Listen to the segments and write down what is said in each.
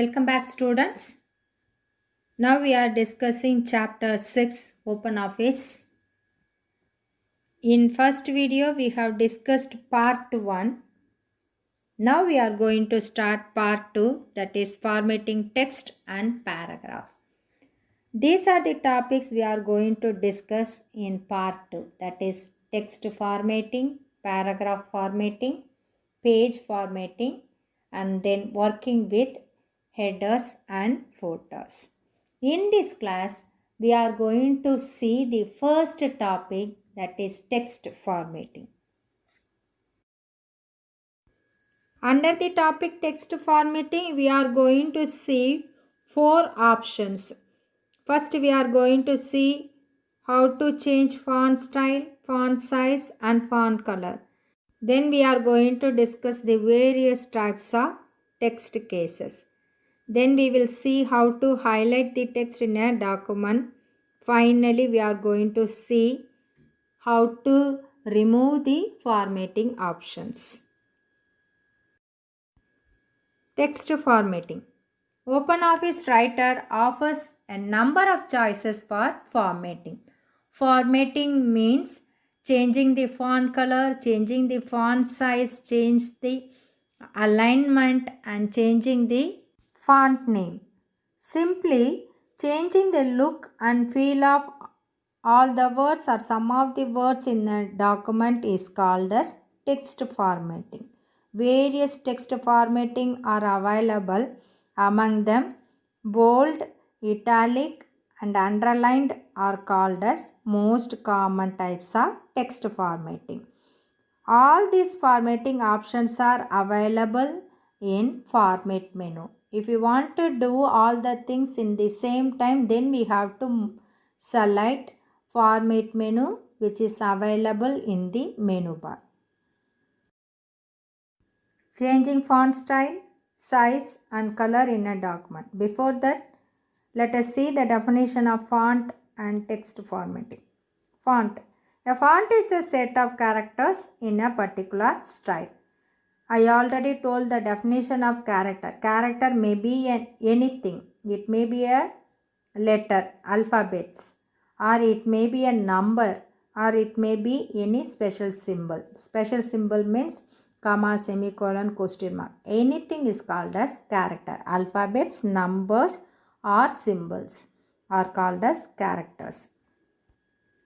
Welcome back, students. Now we are discussing chapter 6 OpenOffice. In first video we have discussed part 1. Now we are going to start part 2, that is formatting text and paragraph. These are the topics we are going to discuss in part 2, that is text formatting, paragraph formatting, page formatting, and then working with headers and footers. In this class, we are going to see the first topic, that is text formatting. Under the topic text formatting, we are going to see 4 options. First, we are going to see how to change font style, font size and font color. Then we are going to discuss the various types of text cases. Then we will see how to highlight the text in a document. Finally, we are going to see how to remove the formatting options. Text formatting. OpenOffice Writer offers a number of choices for formatting. Formatting means changing the font color, changing the font size, change the alignment and changing the font name. Simply changing the look and feel of all the words or some of the words in a document is called as text formatting. Various text formatting are available. Among them, bold, italic and underlined are called as most common types of text formatting. All these formatting options are available in format menu. If you want to do all the things in the same time, then we have to select format menu, which is available in the menu bar. Changing font style, size and color in a document. Before that, let us see the definition of font and text formatting. Font. A font is a set of characters in a particular style. I already told the definition of character. Character may be anything. It may be a letter, alphabets, or it may be a number, or it may be any special symbol. Special symbol means comma, semicolon, question mark. Anything is called as character. Alphabets, numbers or symbols are called as characters.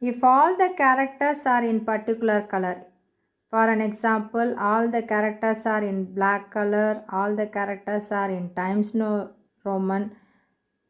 If all the characters are in particular color, for an example, all the characters are in black color, all the characters are in Times New Roman,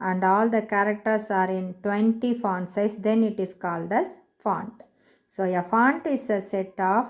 and all the characters are in 20 font size, then it is called as font. So a font is a set of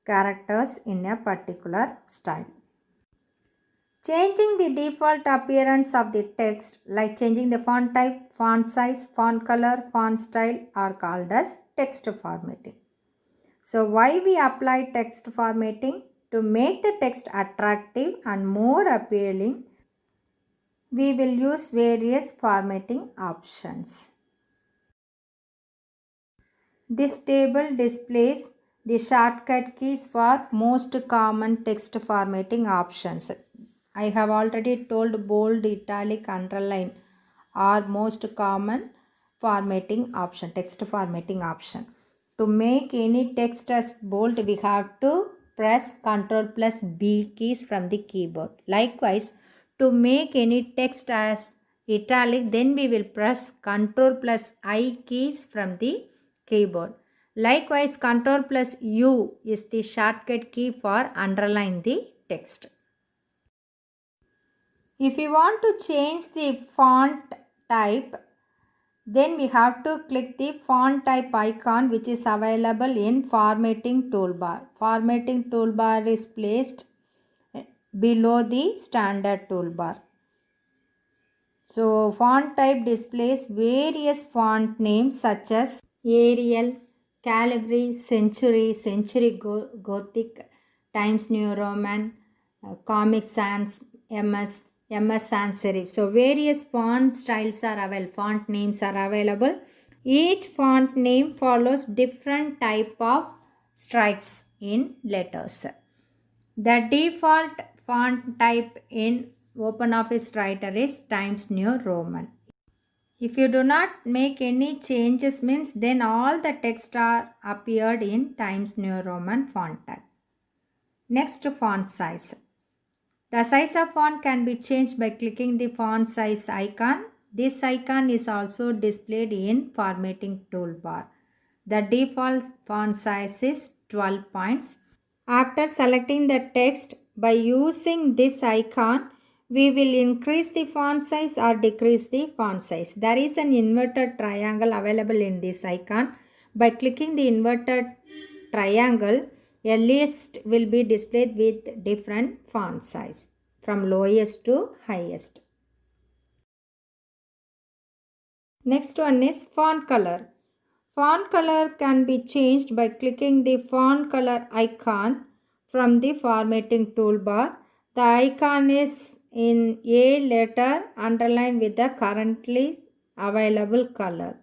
characters in a particular style. Changing the default appearance of the text, like changing the font type, font size, font color, font style, are called as text formatting. So why we apply text formatting? To make the text attractive and more appealing, we will use various formatting options. This table displays the shortcut keys for most common text formatting options. I have already told bold, italic, underline are most common formatting option, text formatting option. To make any text as bold, we have to press Ctrl plus B keys from the keyboard. Likewise, to make any text as italic, then we will press Ctrl plus I keys from the keyboard. Likewise, Ctrl plus U is the shortcut key for underline the text. If you want to change the font type, then we have to click the font type icon, which is available in formatting toolbar. Formatting toolbar is placed below the standard toolbar. So font type displays various font names such as Arial, Calibri, Century, Gothic, Times New Roman, Comic Sans, MS Sans Serif. So various font styles are available, font names are available. Each font name follows different type of strikes in letters. The default font type in OpenOffice Writer is Times New Roman. If you do not make any changes means then all the text are appeared in Times New Roman font type. Next, font size. The size of font can be changed by clicking the font size icon. This icon is also displayed in formatting toolbar. The default font size is 12 points. After selecting the text, by using this icon, we will increase the font size or decrease the font size. There is an inverted triangle available in this icon. By clicking the inverted triangle, a list will be displayed with different font size from lowest to highest. Next one is font color. Font color can be changed by clicking the font color icon from the formatting toolbar. The icon is in a letter underlined with the currently available color.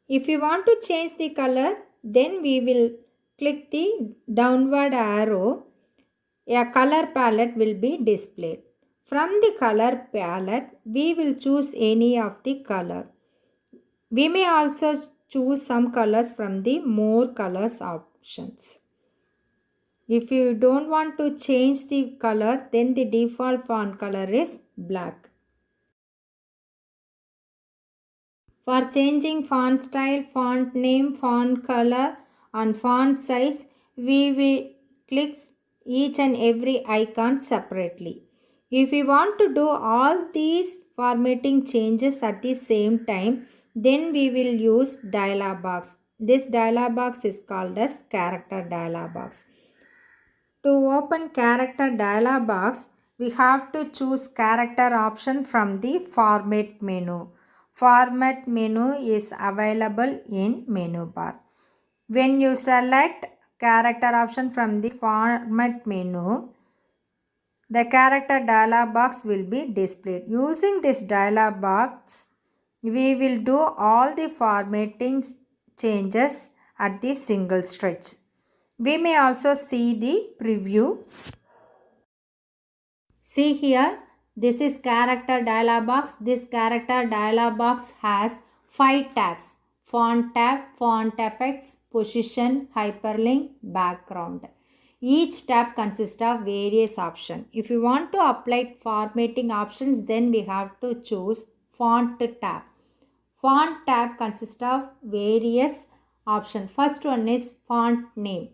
If you want to change the color, then we will click the downward arrow. A color palette will be displayed. From the color palette, we will choose any of the color. We may also choose some colors from the more colors options. If you don't want to change the color, then the default font color is black. For changing font style, font name, font color and font size, we will click each and every icon separately. If we want to do all these formatting changes at the same time, then we will use dialog box. This dialog box is called as character dialog box. To open character dialog box, we have to choose character option from the format menu. Format menu is available in menu bar. When you select character option from the format menu, the character dialog box will be displayed. Using this dialog box, we will do all the formatting changes at the single stretch. We may also see the preview. See here, this is character dialog box. This character dialog box has 5 tabs. Font tab, font effects, position, hyperlink, background. Each tab consists of various options. If you want to apply formatting options, then we have to choose font tab. Font tab consists of various options. First one is font name.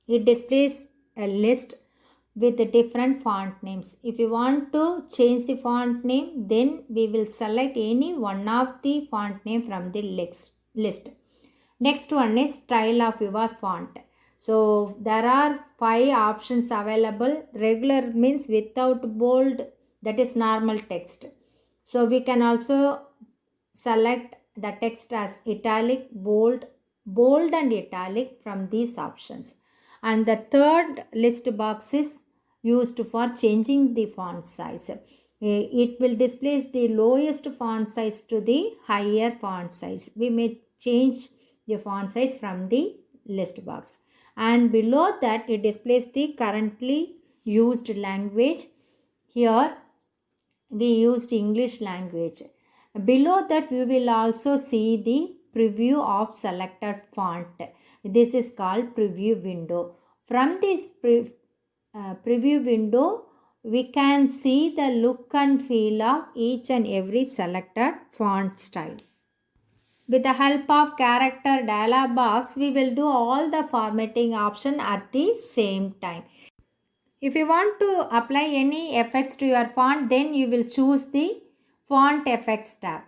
It displays a list with the different font names. If you want to change the font name, then we will select any one of the font name from the list. Next one is style of your font. So there are 5 options available. Regular means without bold, that is normal text. So we can also select the text as italic, bold and italic from these options. And the third list box is used for changing the font size. It will display the lowest font size to the higher font size. We may change the font size from the list box. And below that, it displays the currently used language. Here we used English language. Below that, we will also see the preview of selected font. This is called preview window. From this preview window, we can see the look and feel of each and every selected font style. With the help of character dialog box, we will do all the formatting option at the same time. If you want to apply any effects to your font, then you will choose the font effects tab.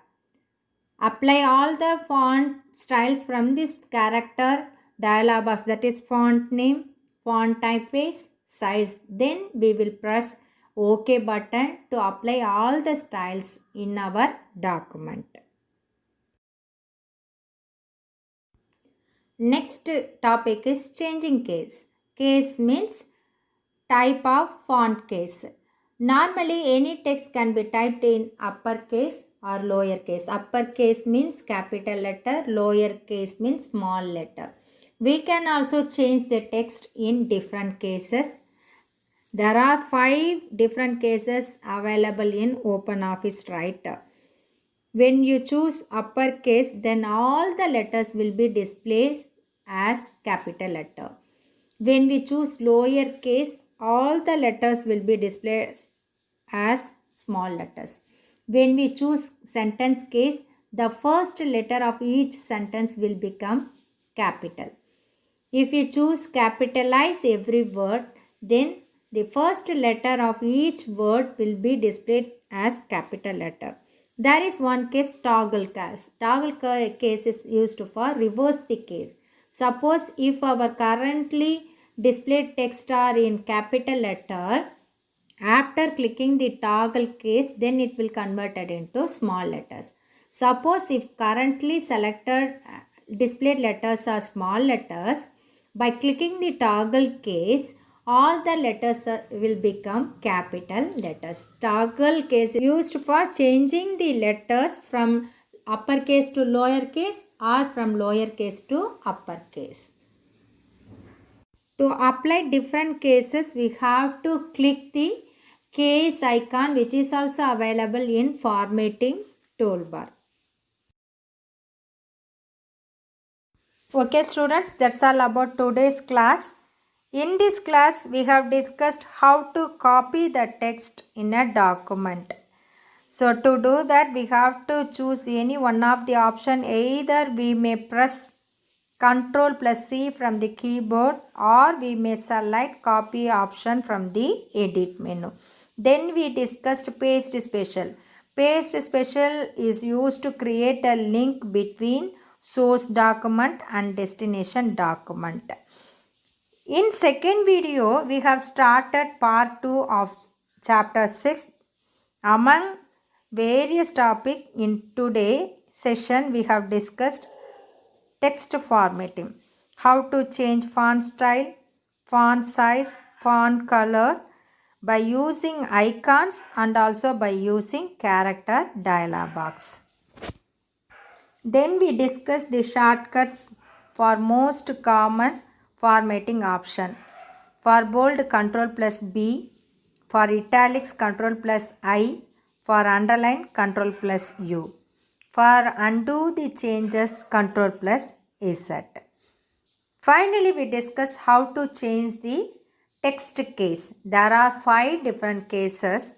Apply all the font styles from this character dialog box, that is font name, font typeface, size. Then we will press OK button to apply all the styles in our document. Next topic is changing case. Case means type of font case. Normally any text can be typed in uppercase or lowercase. Uppercase means capital letter, lowercase means small letter. We can also change the text in different cases. There are 5 different cases available in OpenOffice, right? When you choose uppercase, then all the letters will be displayed as capital letter. When we choose lowercase, all the letters will be displayed as small letters. When we choose sentence case, the first letter of each sentence will become capital. If you choose capitalize every word, then the first letter of each word will be displayed as capital letter. There is one case, toggle case. Toggle case is used for reverse the case. Suppose if our currently displayed text are in capital letter, after clicking the toggle case, then it will convert it into small letters. Suppose if currently selected displayed letters are small letters, by clicking the toggle case, all the letters will become capital letters. Toggle case is used for changing the letters from uppercase to lowercase or from lowercase to uppercase. To apply different cases, we have to click the case icon, which is also available in formatting toolbar. Okay students, that's all about today's class. In this class, we have discussed how to copy the text in a document. So to do that, we have to choose any one of the option. Either we may press Ctrl plus C from the keyboard, or we may select copy option from the edit menu. Then we discussed paste special. Paste special is used to create a link between source document and destination document. In second video, we have started part 2 of chapter 6. Among various topics in today's session, we have discussed text formatting, how to change font style, font size, font color by using icons and also by using character dialog box. Then we discuss the shortcuts for most common formatting option. For bold, Ctrl plus B. For italics, Ctrl plus I. For underline, Ctrl plus U. For undo the changes, Ctrl plus Z. Finally, we discuss how to change the text case. There are 5 different cases.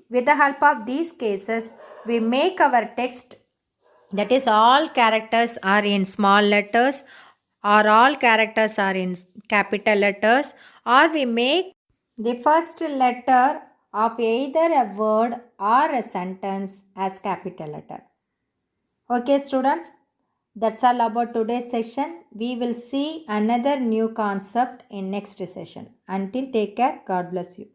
With the help of these cases, we make our text, that is all characters are in small letters or all characters are in capital letters, or we make the first letter of either a word or a sentence as capital letter. Okay students, that's all about today's session. We will see another new concept in next session. Until take care, God bless you.